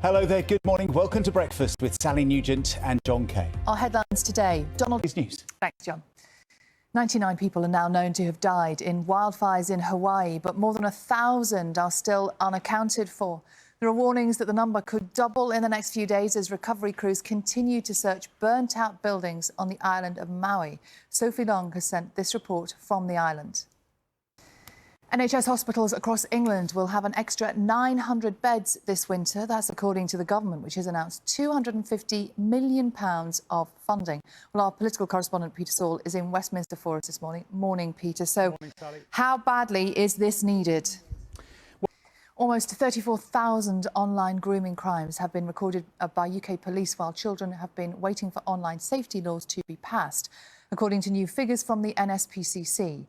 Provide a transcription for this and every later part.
Hello there, good morning. Welcome to Breakfast with Sally Nugent and John Kay. Our headlines today. News. Thanks, John. 99 people are now known to have died in wildfires in Hawaii, but more than 1,000 are still unaccounted for. There are warnings that the number could double in the next few days as recovery crews continue to search burnt-out buildings on the island of Maui. Sophie Long has sent this report from the island. NHS hospitals across England will have an extra 900 beds this winter. That's according to the government, which has announced £250 million of funding. Well, our political correspondent, Peter Saul, is in Westminster for us this morning. Morning, Peter. So, morning, Sally. How badly is this needed? Almost 34,000 online grooming crimes have been recorded by UK police while children have been waiting for online safety laws to be passed, according to new figures from the NSPCC.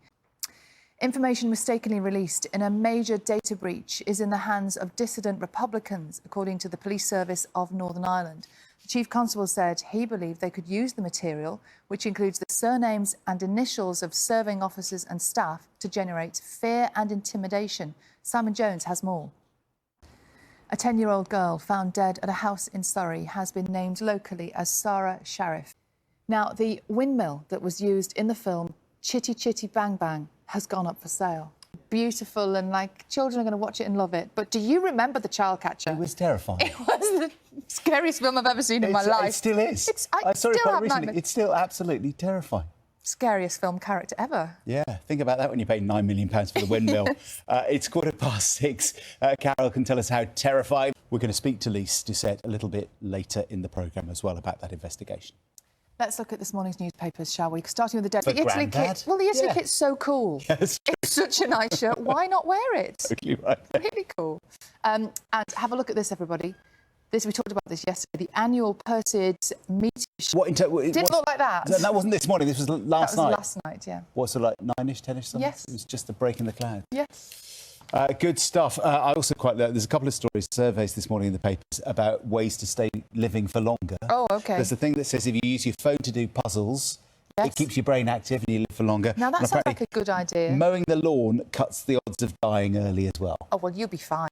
Information mistakenly released in a major data breach is in the hands of dissident Republicans, according to the Police Service of Northern Ireland. The Chief Constable said he believed they could use the material, which includes the surnames and initials of serving officers and staff, to generate fear and intimidation. Simon Jones has more. A 10-year-old girl found dead at a house in Surrey has been named locally as Sarah Sharif. Now, the windmill that was used in the film Chitty Chitty Bang Bang has gone up for sale. Beautiful, and children are going to watch it and love it. But do you remember The Child Catcher? It was terrifying. It was the scariest film I've ever seen in my life. It still is. I saw it quite recently. It's still absolutely terrifying. Scariest film character ever. Yeah, think about that when you pay £9 million for the windmill. Yes. It's 6:15. Carol can tell us how terrified. We're going to speak to Lise Doucette a little bit later in the programme as well about that investigation. Let's look at this morning's newspapers, shall we? Starting with the For Italy kit. Well, the Italy kit's so cool. Yes. It's such a nice shirt. Why not wear it? Totally right. Really cool. And have a look at this, everybody. We talked about this yesterday. The annual Perseid meteor show. Didn't look like that. That wasn't this morning. This was last night. Last night, yeah. What's it like, 9ish, 10ish something? Yes. It was just a break in the cloud. Yes. Good stuff. I also quite like, there's a couple of surveys this morning in the papers about ways to stay living for longer. Oh, OK. There's a thing that says if you use your phone to do puzzles, it keeps your brain active and you live for longer. Now, that sounds like a good idea. Mowing the lawn cuts the odds of dying early as well. Oh, well, you'll be fine.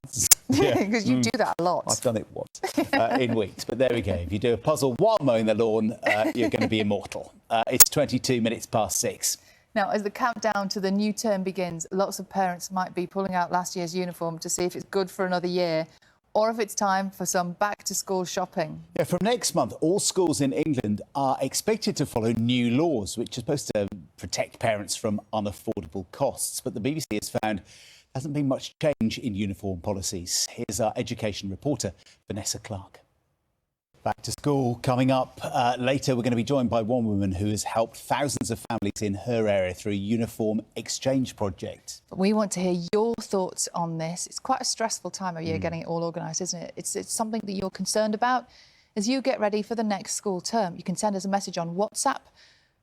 Yeah. Because you do that a lot. I've done it once in weeks. But there we go. If you do a puzzle while mowing the lawn, you're going to be immortal. It's 22 minutes past 6. Now, as the countdown to the new term begins, lots of parents might be pulling out last year's uniform to see if it's good for another year or if it's time for some back-to-school shopping. Yeah, from next month, all schools in England are expected to follow new laws, which are supposed to protect parents from unaffordable costs. But the BBC has found there hasn't been much change in uniform policies. Here's our education reporter, Vanessa Clark. Back to school coming up later. We're going to be joined by one woman who has helped thousands of families in her area through a uniform exchange project. But we want to hear your thoughts on this. It's quite a stressful time of year getting it all organised, isn't it? It's something that you're concerned about as you get ready for the next school term. You can send us a message on WhatsApp.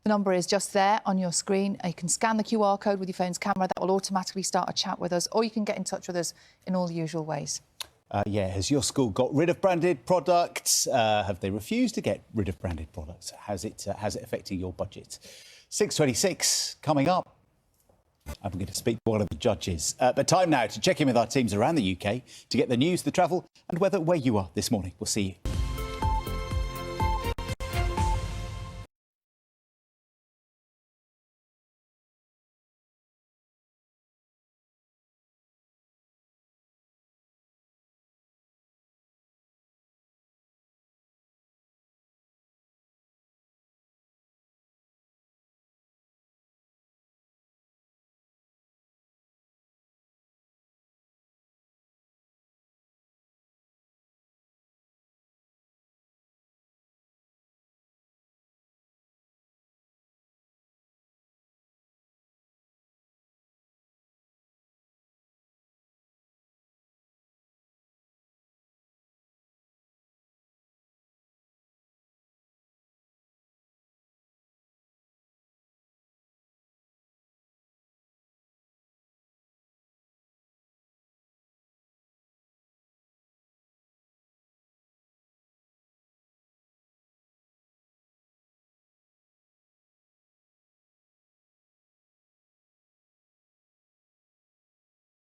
The number is just there on your screen. You can scan the QR code with your phone's camera. That will automatically start a chat with us, or you can get in touch with us in all the usual ways. Has your school got rid of branded products? Have they refused to get rid of branded products? How's it affecting your budget? 6:26 coming up. I'm going to speak to one of the judges. But time now to check in with our teams around the UK to get the news, the travel and weather where you are this morning. We'll see you.